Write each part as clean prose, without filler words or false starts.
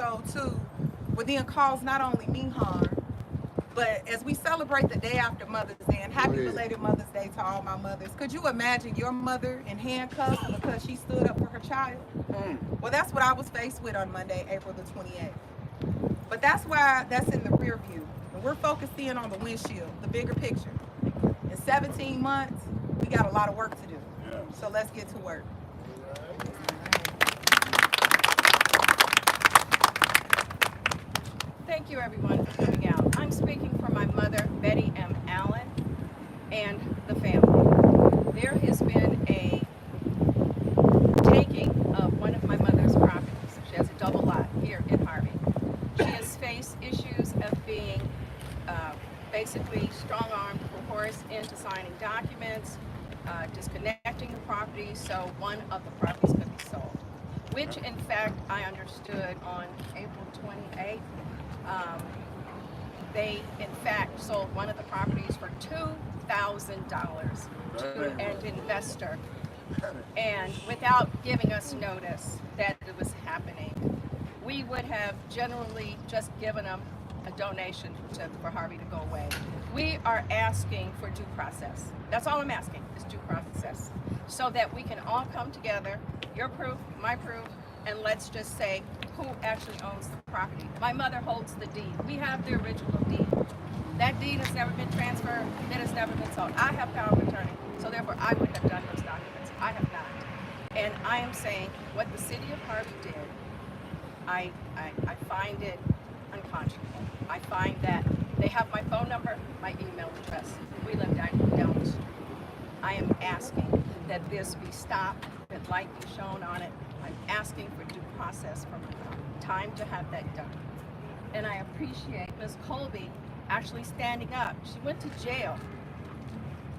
episode 2 would then cause not only me harm, but as we celebrate the day after Mother's Day, and happy belated Mother's Day to all my mothers, could you imagine your mother in handcuffs because she stood up for her child? Well, that's what I was faced with on Monday, April the 28th. But that's why that's in the rear view. And we're focusing on the windshield, the bigger picture. In 17 months, we got a lot of work to do. So let's get to work. Thank you, everyone, for coming out. I'm speaking for my mother, Betty M. Allen, and the family. There has been a taking of one of my mother's properties. She has a double lot here in Harvey. She has faced issues of being basically strong-armed, coerced into signing documents, disconnecting the property so one of the properties could be sold, which in fact I understood on April 28th. They, in fact, sold one of the properties for $2,000 to an investor, and without giving us notice that it was happening. We would have generally just given them a donation for Harvey to go away. We are asking for due process. That's all I'm asking, is due process, so that we can all come together, your proof, my proof, and let's just say who actually owns the property. My mother holds the deed. We have the original deed. That deed has never been transferred. It has never been sold. I have power of attorney, so therefore I would have done those documents. I have not. And I am saying what the city of Harvey did, I find it unconscionable. I find that they have my phone number, my email address. We live down the street. I am asking that this be stopped, that light be shown on it. I'm asking for due process for my mom. Time to have that done. And I appreciate Ms. Colby actually standing up. She went to jail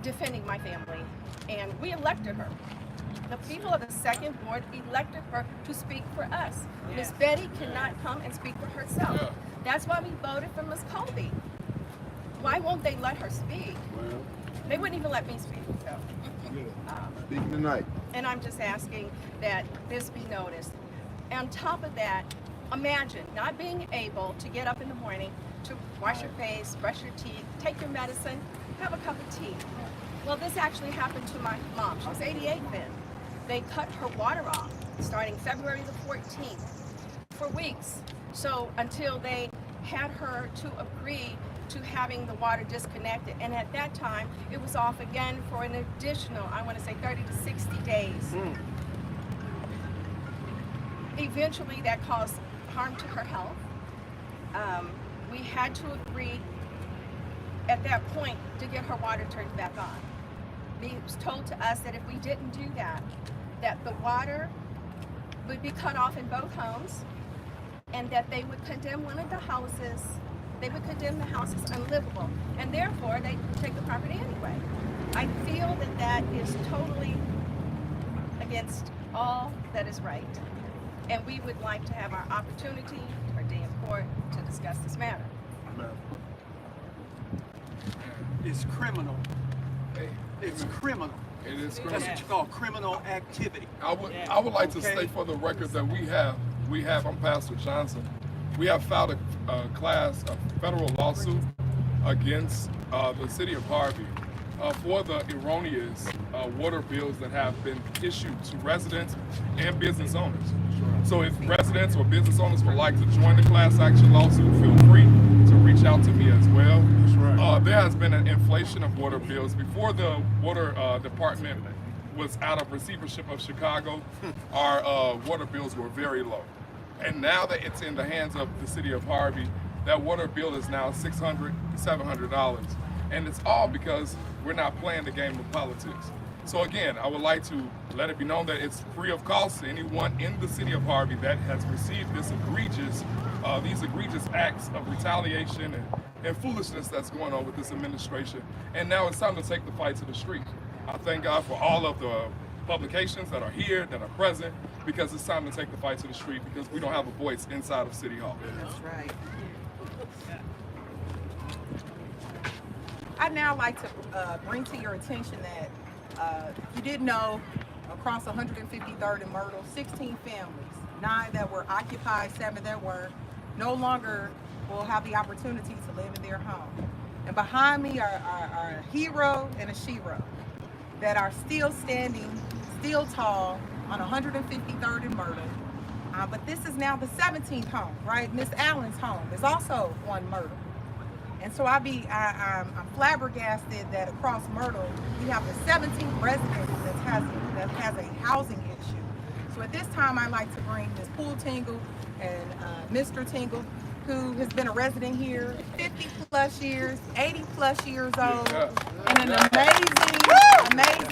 defending my family, and we elected her. The people of the second ward elected her to speak for us. Miss Betty cannot come and speak for herself. That's why we voted for Ms. Colby. Why won't they let her speak? Well, they wouldn't even let me speak. So, speaking tonight. And I'm just asking that this be noticed. On top of that, imagine not being able to get up in the morning to wash your face, brush your teeth, take your medicine, have a cup of tea. Well, this actually happened to my mom. She was 88 then. They cut her water off starting February the 14th for weeks. So until they had her to agree to having the water disconnected. And at that time, it was off again for an additional, I want to say 30 to 60 days. Eventually, that caused harm to her health. We had to agree at that point to get her water turned back on. It was told to us that if we didn't do that, that the water would be cut off in both homes, and that they would condemn one of the houses. They would condemn the house as unlivable, and therefore they would take the property anyway. I feel that that is totally against all that is right, and we would like to have our opportunity, our day in court, to discuss this matter. It's criminal. It's criminal. It is criminal. That's what you call criminal activity. I would like to say for the record that we have, I'm Pastor Johnson, we have filed a federal lawsuit against the city of Harvey for the erroneous water bills that have been issued to residents and business owners. So if residents or business owners would like to join the class action lawsuit, feel free to reach out to me as well. There has been an inflation of water bills. Before the water department was out of receivership of Chicago, our water bills were very low. And now that it's in the hands of the city of Harvey, that water bill is now $600, $700. And it's all because we're not playing the game of politics. So again, I would like to let it be known that it's free of cost to anyone in the city of Harvey that has received this these egregious acts of retaliation and foolishness that's going on with this administration. And now it's time to take the fight to the street. I thank God for all of the publications that are here, that are present, because it's time to take the fight to the street because we don't have a voice inside of City Hall. That's right. I'd now like to bring to your attention that if you didn't know, across 153rd and Myrtle, 16 families 9 that were occupied, 7 that were no longer will have the opportunity to live in their home. And behind me are a hero and a shero that are still standing, still tall on 153rd and Myrtle. But this is now the 17th home, right? Miss Allen's home is also on Myrtle. And so I'm flabbergasted that across Myrtle, we have the 17th resident that has a housing issue. So at this time, I'd like to bring Ms. Poole Tingle and Mr. Tingle, who has been a resident here 50 plus years, 80 plus years old, and an amazing man.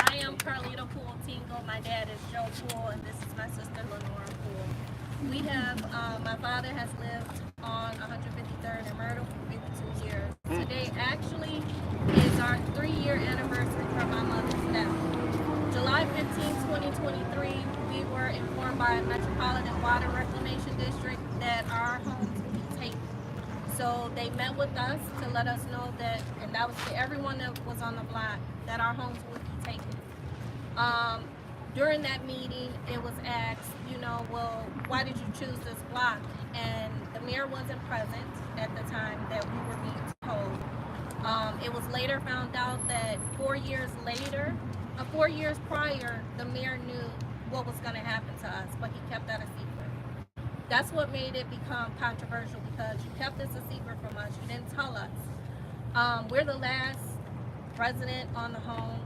I am Carlita Poole Tingle. My dad is Joe Poole, and this is my sister Lenora Poole. We have, my father has lived on 153rd and Myrtle for 52 years. Today actually is our 3-year anniversary from my mother's death. July 15, 2023, we were informed by Metropolitan Water Reclamation District that our homes would be taken. So they met with us to let us know that, and that was to everyone that was on the block, that our homes would be taken. During that meeting, it was asked, well, why did you choose this block? And the mayor wasn't present at the time that we were being told. It was later found out that 4 years prior, the mayor knew what was going to happen to us, but he kept that a secret. That's what made it become controversial, because you kept this a secret from us. You didn't tell us. We're the last resident on the home.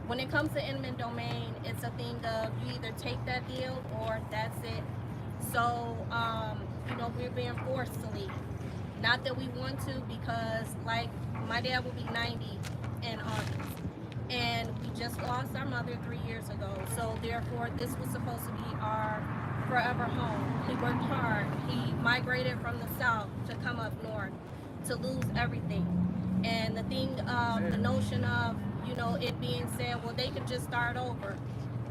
When it comes to eminent domain, it's a thing of you either take that deal or that's it. So, we're being forced to leave. Not that we want to, because like my dad will be 90 in August. And we just lost our mother 3 years ago. So therefore, this was supposed to be our forever home. He worked hard. He migrated from the south to come up north to lose everything. And the thing, the notion of, it being said, well, they could just start over.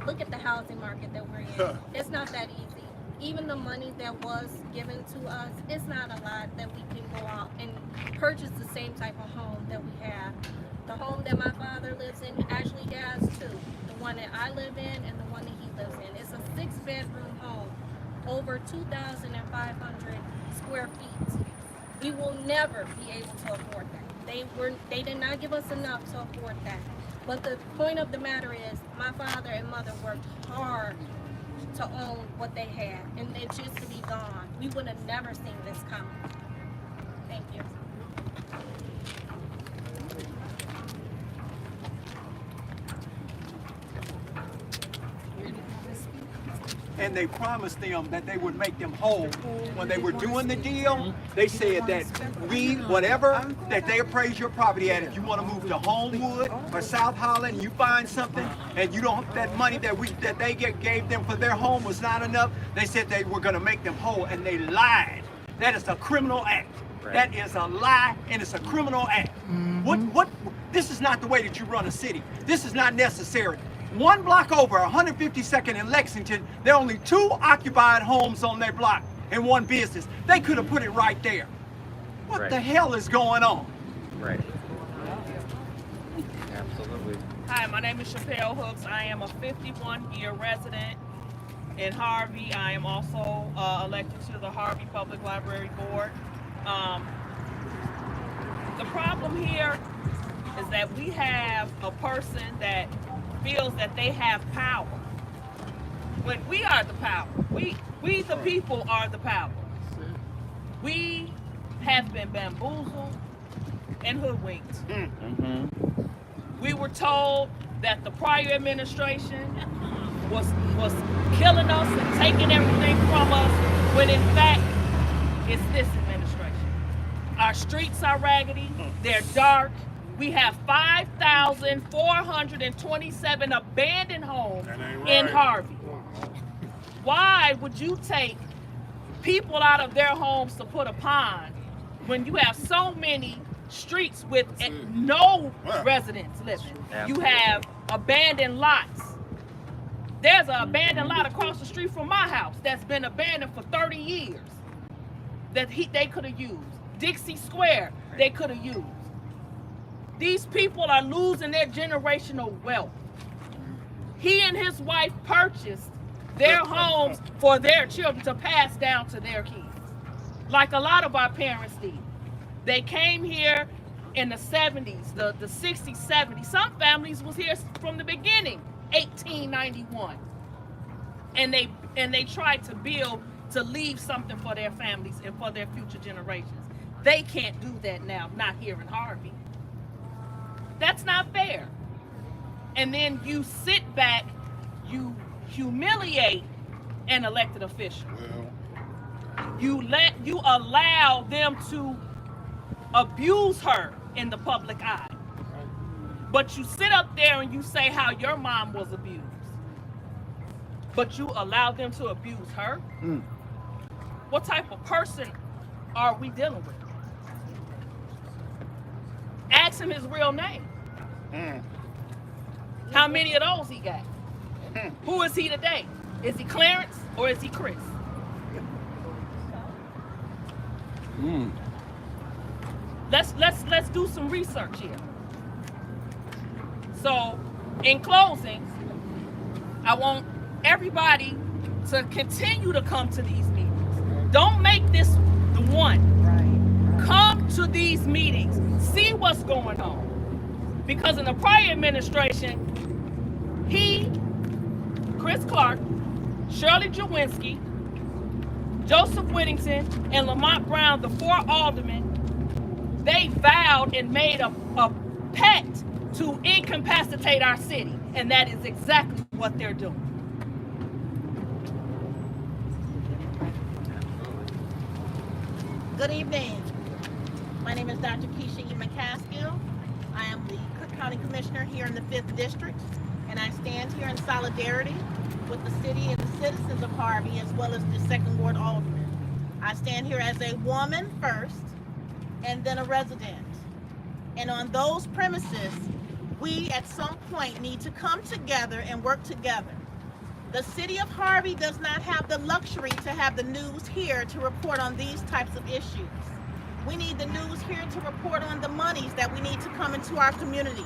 Look at the housing market that we're in. It's not that easy. Even the money that was given to us, it's not a lot that we can go out and purchase the same type of home that we have. The home that my father lives in, he actually has 2. The one that I live in and the one that he lives in. It's a 6-bedroom home, over 2,500 square feet. We will never be able to afford that. They did not give us enough to afford that. But the point of the matter is, my father and mother worked hard to own what they had, and it just to be gone. We would have never seen this coming. Thank you. And they promised them that they would make them whole. When they were doing the deal, they said that whatever that they appraise your property at, if you want to move to Homewood or South Holland, and you find something and you don't, that money that they gave them for their home was not enough, they said they were going to make them whole, and they lied. That is a criminal act. Right. That is a lie, and it's a criminal act. What? This is not the way that you run a city. This is not necessary. 1 block over, 152nd in Lexington, there are only 2 occupied homes on their block and 1 business. They could have put it right there. What the hell is going on? Right. Absolutely. Hi, my name is Chappelle Hooks. I am a 51-year resident in Harvey. I am also elected to the Harvey Public Library Board. The problem here is that we have a person that feels that they have power, when we are the power. We the people are the power. We have been bamboozled and hoodwinked. We were told that the prior administration was killing us and taking everything from us, when in fact it's this administration. Our streets are raggedy, they're dark. We have 5,427 abandoned homes in Harvey. Why would you take people out of their homes to put a pond when you have so many streets with no residents living? You have abandoned lots. There's an abandoned lot across the street from my house that's been abandoned for 30 years that they could have used. Dixie Square, they could have used. These people are losing their generational wealth. He and his wife purchased their homes for their children to pass down to their kids, like a lot of our parents did. They came here in the 70s, the 60s, 70s. Some families was here from the beginning, 1891. And they tried to build, to leave something for their families and for their future generations. They can't do that now, not here in Harvey. That's not fair. And then you sit back, you humiliate an elected official. You allow them to abuse her in the public eye. But you sit up there and you say how your mom was abused. But you allow them to abuse her? What type of person are we dealing with? Ask him his real name. How many of those he got? Who is he today? Is he Clarence or is he Chris? Let's do some research here. So, in closing, I want everybody to continue to come to these meetings. Don't make this the one. Come to these meetings. See what's going on. Because in the prior administration, Chris Clark, Shirley Jawinski, Joseph Whittington, and Lamont Brown, the 4 aldermen, they vowed and made a pact to incapacitate our city. And that is exactly what they're doing. Good evening. My name is Dr. Keisha E. McCaskill. I am the Cook County Commissioner here in the 5th District, and I stand here in solidarity with the city and the citizens of Harvey, as well as the 2nd Ward Alderman. I stand here as a woman first, and then a resident. And on those premises, we at some point need to come together and work together. The city of Harvey does not have the luxury to have the news here to report on these types of issues. We need the news here to report on the monies that we need to come into our community.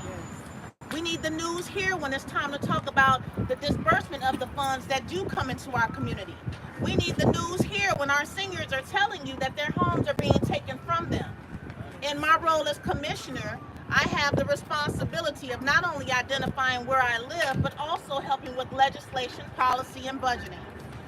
We need the news here when it's time to talk about the disbursement of the funds that do come into our community. We need the news here when our seniors are telling you that their homes are being taken from them. In my role as commissioner, I have the responsibility of not only identifying where I live, but also helping with legislation, policy, and budgeting.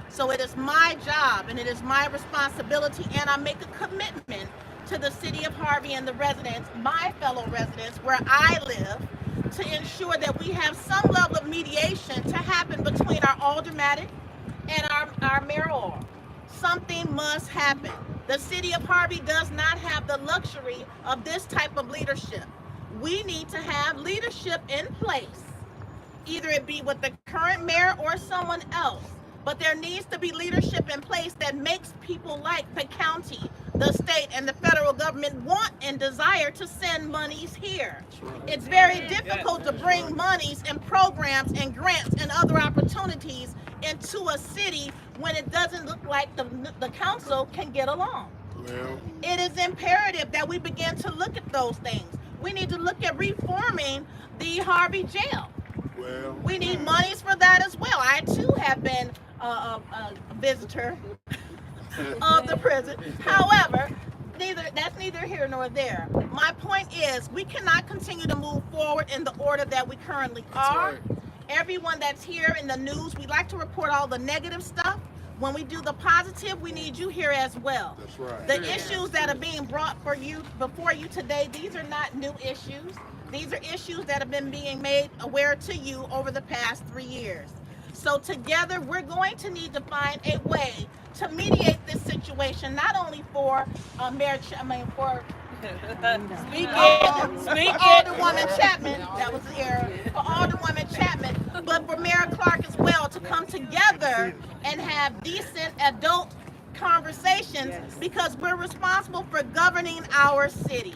So it is my job and it is my responsibility, and I make a commitment to the city of Harvey and the residents, my fellow residents, where I live, to ensure that we have some level of mediation to happen between our aldermanic and our mayoral. Something must happen. The city of Harvey does not have the luxury of this type of leadership. We need to have leadership in place, either it be with the current mayor or someone else, but there needs to be leadership in place that makes people like the county, the state, and the federal government want and desire to send monies here. It's very difficult to bring monies and programs and grants and other opportunities into a city when it doesn't look like the council can get along. It is imperative that we begin to look at those things. We need to look at reforming the Harvey jail. We need monies for that as well. I too have been a visitor of the prison. However, that's neither here nor there. My point is, we cannot continue to move forward in the order that we currently are. Everyone that's here in the news, we like to report all the negative stuff. When we do the positive, we need you here as well. That's right. The issues that are being brought before you today, these are not new issues. These are issues that have been being made aware to you over the past 3 years. So together, we're going to need to find a way to mediate this situation, not only for Alderwoman Chapman, that was the error, for Alderwoman Chapman, but for Mayor Clark as well, to come together and have decent adult conversations, because we're responsible for governing our city.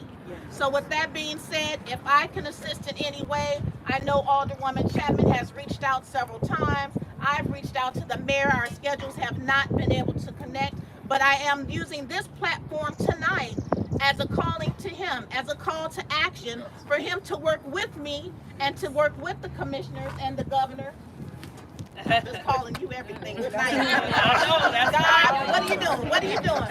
So with that being said, if I can assist in any way, I know Alderwoman Chapman has reached out several times. I've reached out to the mayor. Our schedules have not been able to connect, but I am using this platform tonight as a calling to him, as a call to action for him to work with me and to work with the commissioners and the governor just calling you everything tonight. I know, that's God, what are you doing? What are you doing?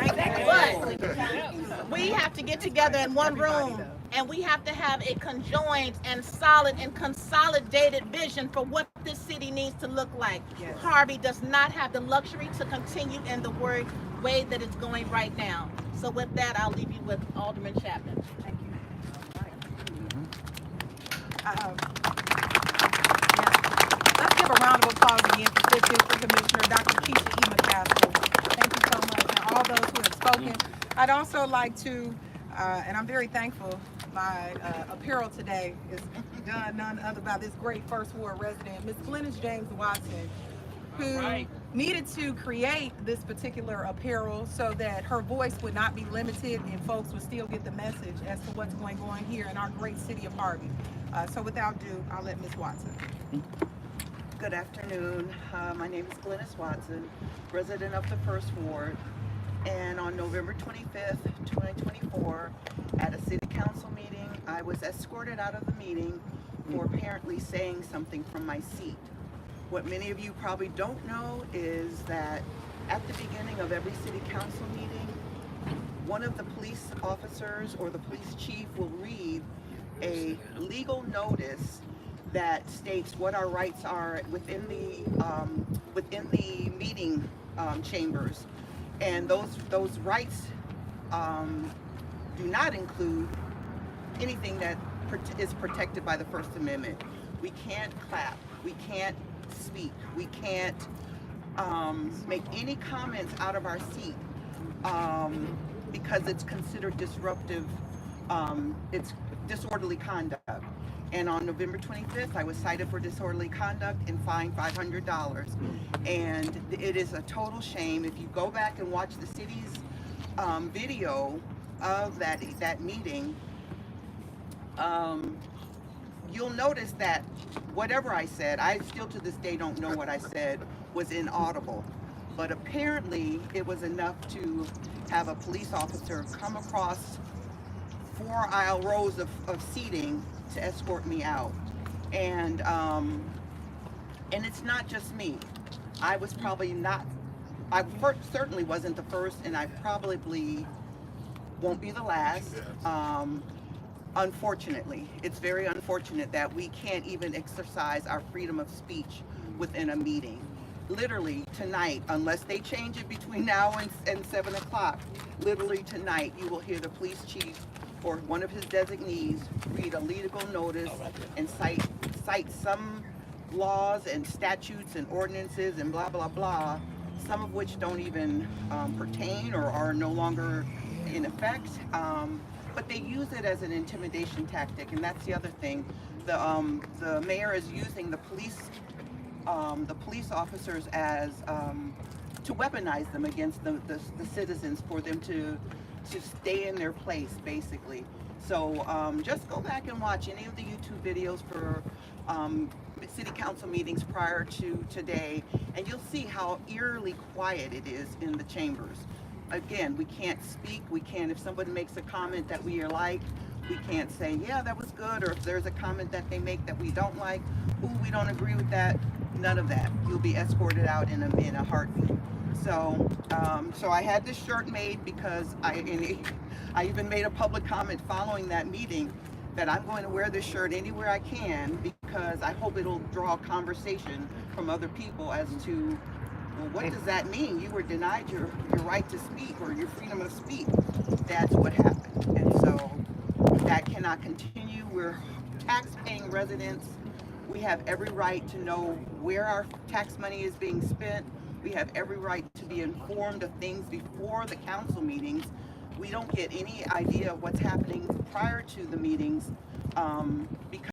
But we have to get together in one room, and we have to have a conjoined and solid and consolidated vision for what this city needs to look like. Harvey does not have the luxury to continue in the way that it's going right now. So with that, I'll leave you with Alderman Chapman. Thank you. Let's give a round of applause again for 5th District Commissioner Dr. Keisha E. McCaskill. Thank you so much, and all those who have spoken. I'd also like to, and I'm very thankful, my apparel today is done none other by this great First Ward resident, Ms. Glennis James Watson, who needed to create this particular apparel so that her voice would not be limited and folks would still get the message as to what's going on here in our great city of Harvey. So without ado, I'll let Ms. Watson. Good afternoon. My name is Glennis Watson, resident of the First Ward. And on November 25th, 2024, at a city council meeting, I was escorted out of the meeting for apparently saying something from my seat. What many of you probably don't know is that at the beginning of every city council meeting, one of the police officers or the police chief will read a legal notice that states what our rights are within the meeting chambers, and those rights do not include anything that is protected by the First Amendment. We can't clap, we can't speak, we can't make any comments out of our seat because it's considered disruptive. It's disorderly conduct. And on November 25th, I was cited for disorderly conduct and fined $500. And it is a total shame. If you go back and watch the city's video of that meeting, you'll notice that whatever I said, I still to this day don't know what I said, was inaudible. But apparently it was enough to have a police officer come across 4-aisle rows of seating to escort me out. And it's not just me. I was probably not, I certainly wasn't the first, and I probably won't be the last. Unfortunately, it's very unfortunate that we can't even exercise our freedom of speech within a meeting. Literally tonight, unless they change it between now and 7 o'clock, literally tonight you will hear the police chief or one of his designees read a legal notice and cite some laws and statutes and ordinances and blah, blah, blah, some of which don't even pertain or are no longer in effect. But they use it as an intimidation tactic, and that's the other thing. The mayor is using the police officers as to weaponize them against the citizens for them to stay in their place, basically. So just go back and watch any of the YouTube videos for city council meetings prior to today, and you'll see how eerily quiet it is in the chambers. Again, we can't speak. We can't, if somebody makes a comment that we like, we can't say, yeah, that was good, or if there's a comment that they make that we don't like, ooh, we don't agree with that, none of that. You'll be escorted out in a heartbeat. So, so I had this shirt made because I even made a public comment following that meeting that I'm going to wear this shirt anywhere I can, because I hope it'll draw conversation from other people as to, well, what does that mean? You were denied your right to speak or your freedom of speech. That's what happened. And so that cannot continue. We're tax-paying residents. We have every right to know where our tax money is being spent. We have every right to be informed of things before the council meetings. We don't get any idea of what's happening prior to the meetings because